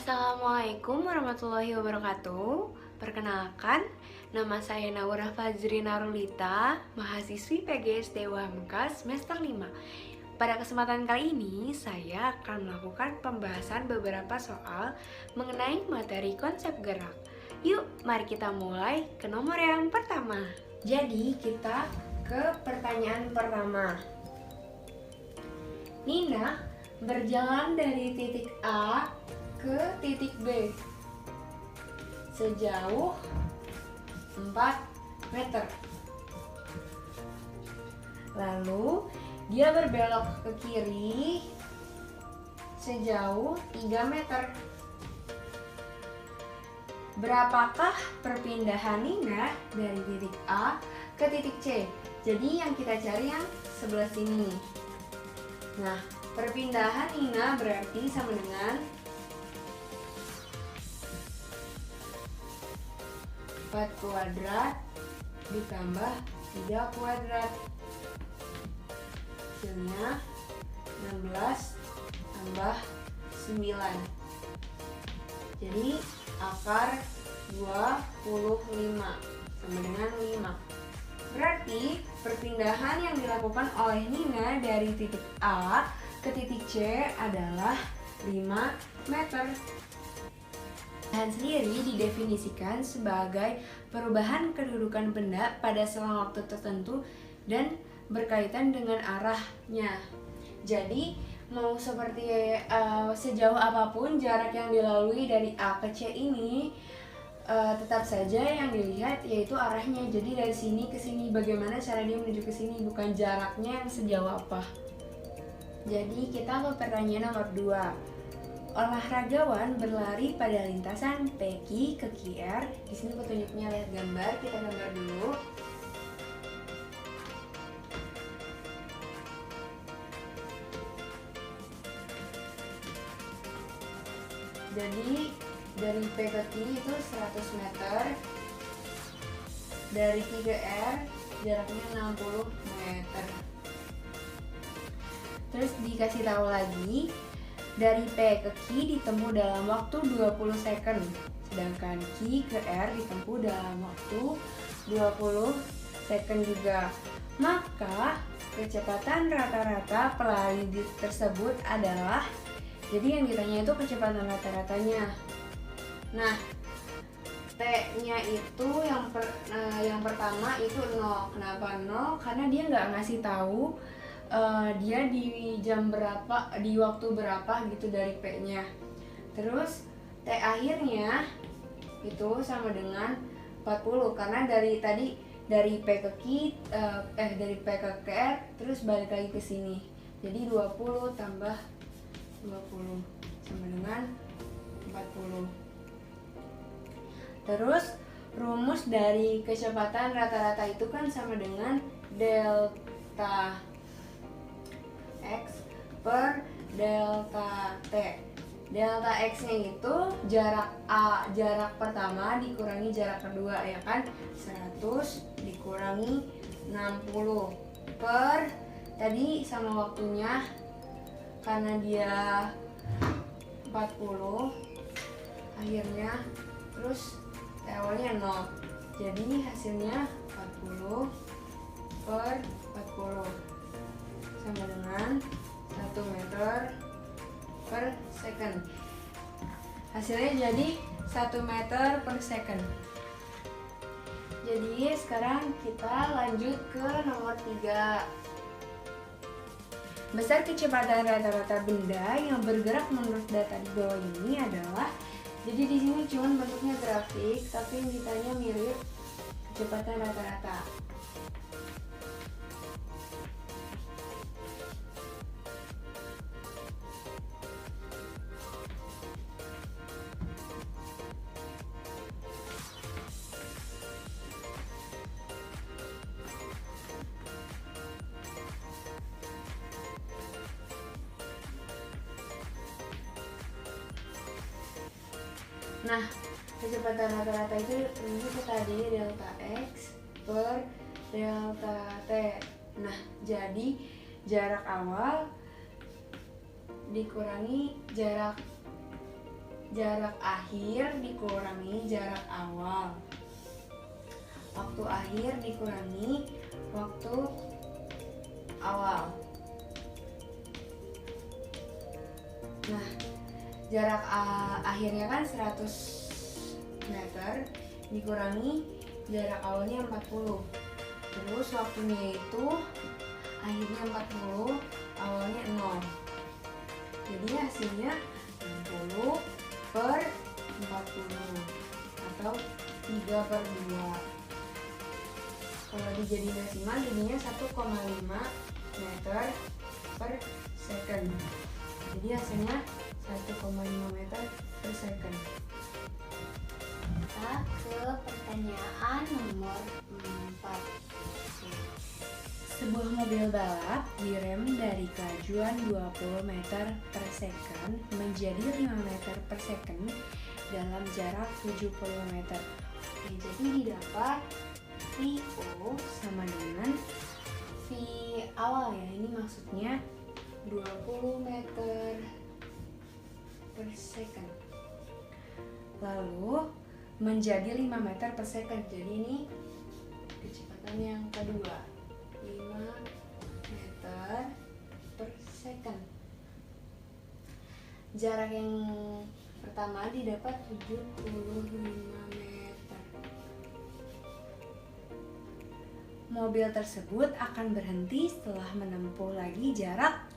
Assalamualaikum warahmatullahi wabarakatuh. Perkenalkan, nama saya Naura Fazri Narulita, mahasiswi PGSD UHMK semester 5. Pada kesempatan kali ini, saya akan melakukan pembahasan beberapa soal mengenai materi konsep gerak. Yuk, mari kita mulai ke nomor yang pertama. Jadi, kita ke pertanyaan pertama. Nina berjalan dari titik A ke titik B sejauh 4 meter. Lalu dia berbelok ke kiri sejauh 3 meter. Berapakah perpindahan Nina dari titik A ke titik C? Jadi yang kita cari yang sebelah sini. Nah, perpindahan Nina berarti sama dengan 4 kuadrat ditambah 3 kuadrat. Hasilnya 16 tambah 9. Jadi akar 25 sama dengan 5. Berarti perpindahan yang dilakukan oleh Nina dari titik A ke titik C adalah 5 meter. Perpindahan sendiri didefinisikan sebagai perubahan kedudukan benda pada selang waktu tertentu dan berkaitan dengan arahnya. Jadi mau seperti sejauh apapun jarak yang dilalui dari A ke C ini, tetap saja yang dilihat yaitu arahnya. Jadi dari sini ke sini, bagaimana cara dia menuju ke sini, bukan jaraknya yang sejauh apa. Jadi kita ke pertanyaan nomor 2. Olahragawan berlari pada lintasan PQ ke QR. Di sini petunjuknya lihat gambar, kita gambar dulu. Jadi dari P ke Q itu 100 meter. Dari Q ke R jaraknya 60 meter. Terus dikasih tahu lagi, dari P ke Q ditempuh dalam waktu 20 second, sedangkan Q ke R ditempuh dalam waktu 20 second juga. Maka kecepatan rata-rata pelari tersebut adalah, jadi yang ditanya itu kecepatan rata-ratanya. Nah, T-nya itu yang pertama itu 0. Kenapa 0? Karena dia nggak ngasih tahu dia di jam berapa, di waktu berapa gitu dari P-nya. Terus T akhirnya itu sama dengan 40 karena dari tadi dari P ke Q dari P ke R terus balik lagi ke sini. Jadi 20 tambah 20 sama dengan 40. Terus rumus dari kecepatan rata-rata itu kan sama dengan delta X per delta T. Delta X-nya itu jarak A, jarak pertama dikurangi jarak kedua, ya kan? 100 dikurangi 60 per tadi sama waktunya, karena dia 40 akhirnya, terus awalnya 0. Jadi hasilnya 40 per 40 sama dengan 1 meter per second. Hasilnya jadi 1 meter per second. Jadi sekarang kita lanjut ke nomor 3. Besar kecepatan rata-rata benda yang bergerak menurut data di bawah ini adalah, jadi di sini cuma bentuknya grafik, tapi yang ditanya mirip kecepatan rata-rata. Nah, kecepatan rata-rata itu tadi delta X per delta T. Nah, jadi jarak awal dikurangi jarak jarak akhir dikurangi jarak awal. Waktu akhir dikurangi waktu awal. Nah, jarak akhirnya kan 100 meter dikurangi jarak awalnya 40. Terus waktunya itu akhirnya 40, awalnya 0. Jadi hasilnya 60 per 40 atau 3/2. Kalau dijadiin desimal jadinya 1,5 meter per second. Jadi hasilnya 1,5 meter per second. Kita ke pertanyaan nomor 4. Sebuah mobil balap direm dari kelajuan 20 meter per second menjadi 5 meter per second dalam jarak 70 meter. Oke, jadi didapat VO sama dengan V awal ya. Ini maksudnya 20 meter per second. Lalu menjadi 5 meter per second. Jadi ini kecepatan yang kedua. 5 meter per second. Jarak yang pertama didapat 75 meter. Mobil tersebut akan berhenti setelah menempuh lagi jarak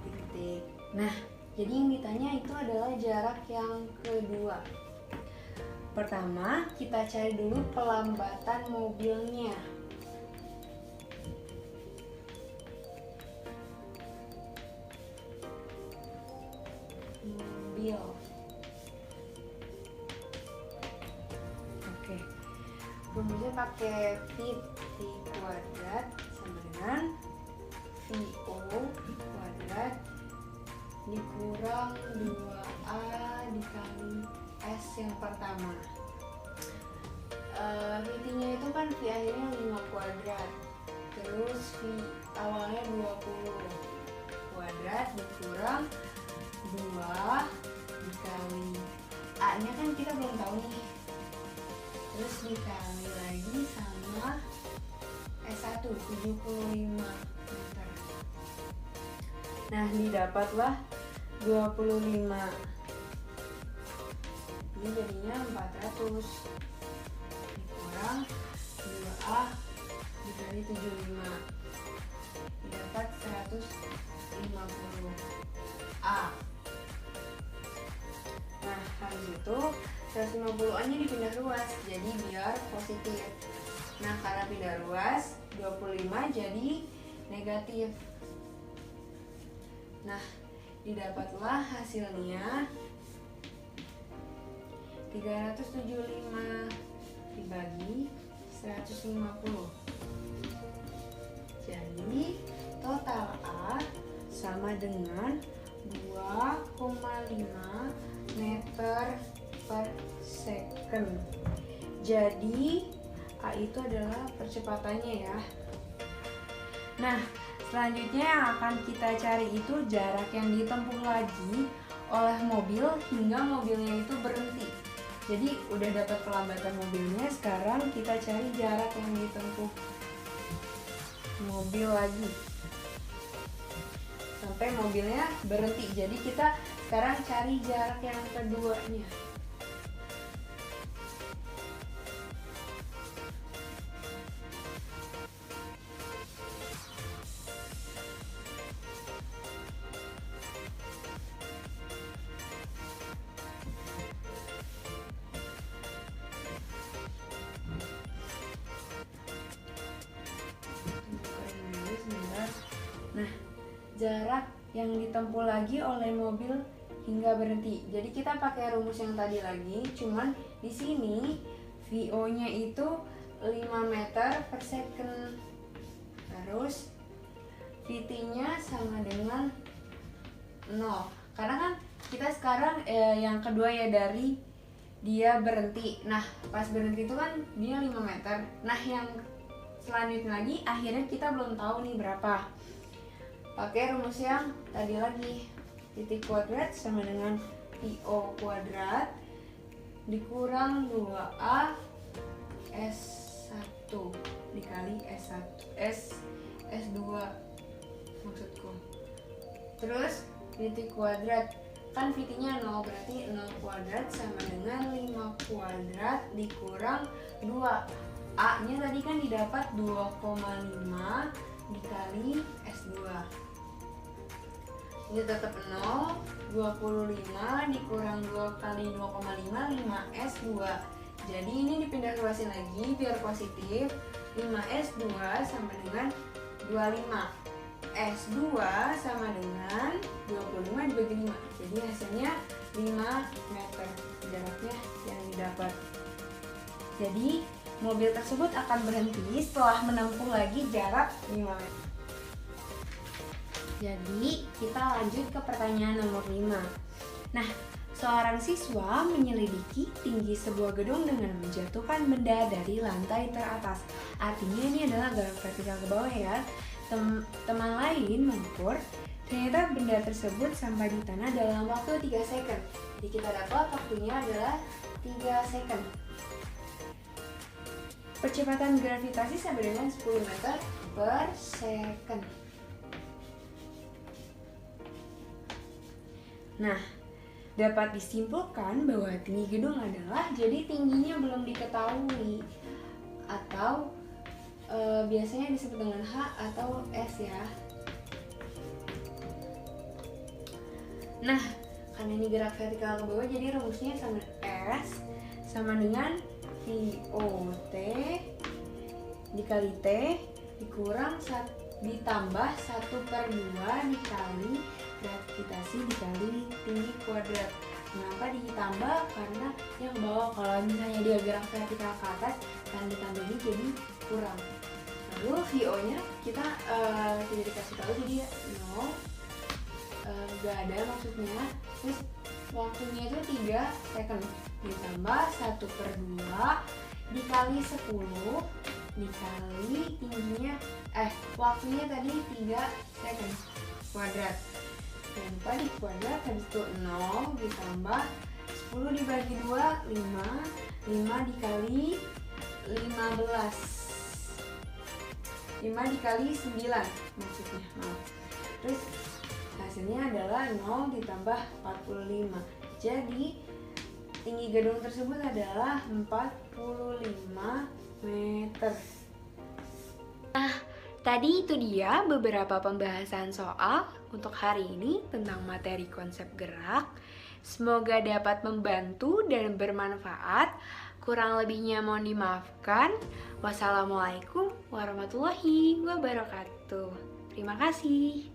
titik-titik. Nah, jadi yang ditanya itu adalah jarak yang kedua. Pertama, kita cari dulu pelambatan mobilnya. Mobil. Oke. Rumusnya pakai V kuadrat sama dengan VO kuadrat dikurang 2A dikali S yang pertama. V-nya itu kan V akhirnya 5 kuadrat. Terus V awalnya 20 kuadrat dikurang 2 dikali A-nya kan kita belum tahu nih. Terus dikali lagi sama S1 75 meter. Nah, didapatlah 25. Ini jadinya 400 dikurang 2A dikali 75. Didapat 150 A. Nah, habis itu 150 A nya dipindah ruas, jadi biar positif. Nah, karena pindah ruas 25 jadi negatif. Nah, didapatlah hasilnya 375 dibagi 150. Jadi total A sama dengan 2,5 meter per second. Jadi A itu adalah percepatannya ya. Nah, selanjutnya yang akan kita cari itu jarak yang ditempuh lagi oleh mobil hingga mobilnya itu berhenti. Jadi udah dapat pelambatan mobilnya, sekarang kita cari jarak yang ditempuh mobil lagi sampai mobilnya berhenti. Jadi kita sekarang cari jarak yang keduanya. Nah, jarak yang ditempuh lagi oleh mobil hingga berhenti. Jadi kita pakai rumus yang tadi lagi, cuman di sini VO-nya itu 5 meter per second. Terus VT-nya sama dengan 0. Karena kan kita sekarang yang kedua ya dari dia berhenti. Nah, pas berhenti itu kan dia 5 meter. Nah, yang selanjutnya lagi akhirnya kita belum tahu nih berapa. Pakai rumus yang tadi lagi, titik kuadrat sama dengan VO kuadrat dikurang 2A S1 dikali S2 maksudku. Terus VT kuadrat, kan VT-nya 0, berarti 0 kuadrat sama dengan 5 kuadrat dikurang 2. A-nya tadi kan didapat 2,5 dikali S2. Ini tetap 0, 25 dikurang 2 kali 2,5, 5S2. Jadi ini dipindah-ruasin lagi biar positif. 5S2 sama dengan 25. S2 sama dengan 25 dibagi 5. Jadi hasilnya 5 meter jaraknya yang didapat. Jadi mobil tersebut akan berhenti setelah menempuh lagi jarak 5 meter. Jadi kita lanjut ke pertanyaan nomor 5. Nah, seorang siswa menyelidiki tinggi sebuah gedung dengan menjatuhkan benda dari lantai teratas. Artinya ini adalah gerak vertikal ke bawah ya. Teman lain mengukur, ternyata benda tersebut sampai di tanah dalam waktu 3 second. Jadi kita dapat waktunya adalah 3 second. Percepatan gravitasi sama dengan 10 meter per second. Nah, dapat disimpulkan bahwa tinggi gedung adalah, jadi tingginya belum diketahui atau biasanya disebut dengan H atau S ya. Nah, karena ini gerak vertikal ke bawah, jadi rumusnya sama S sama dengan VOT dikali T dikurang ditambah 1/2 dikali gravitasi dikali tinggi kuadrat. Kenapa ditambah? Karena yang bawah, kalau misalnya dia gerak vertikal ke atas kan ditambah ini jadi kurang. Lalu VO-nya kita tidak dikasih tahu, jadi 0, gak ada maksudnya. Terus waktunya itu 3 second ditambah 1/2 dikali 10 dikali tingginya waktunya tadi 3 second kuadrat. Dan tadi kuadrat habis itu 0 ditambah 10 dibagi 2 5 dikali 15, 5 dikali 9 maksudnya, maaf. Terus hasilnya adalah 0 ditambah 45. Jadi tinggi gedung tersebut adalah 45 meter. Nah, tadi itu dia beberapa pembahasan soal untuk hari ini tentang materi konsep gerak. Semoga dapat membantu dan bermanfaat. Kurang lebihnya mohon dimaafkan. Wassalamualaikum warahmatullahi wabarakatuh. Terima kasih.